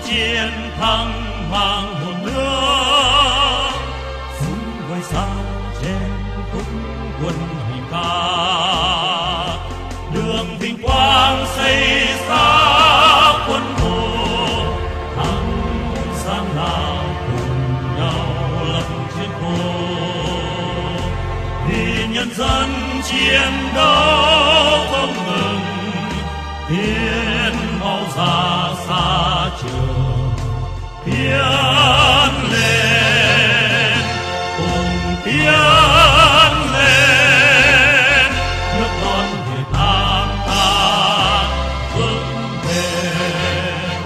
chiến thắng mang hồn nước, súng vơi xa trên khúc quân hành ca, đường vinh quang xây xa quân thù, thắng sang nào cùng nhau lập chiến khu, vì nhân dân chiến đấu không ngừng, tiến mau ra xa trường, tiến lên cùng tiến lên, nước non Việt Nam ta vững bền.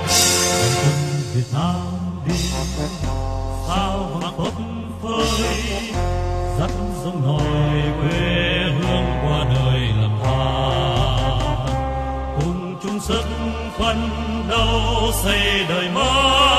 Quân Việt Nam đi sao mà phấp phới, dắt giống nòi quê hương qua đời làm tha, cùng chung sức phấn đấu xây đời mới.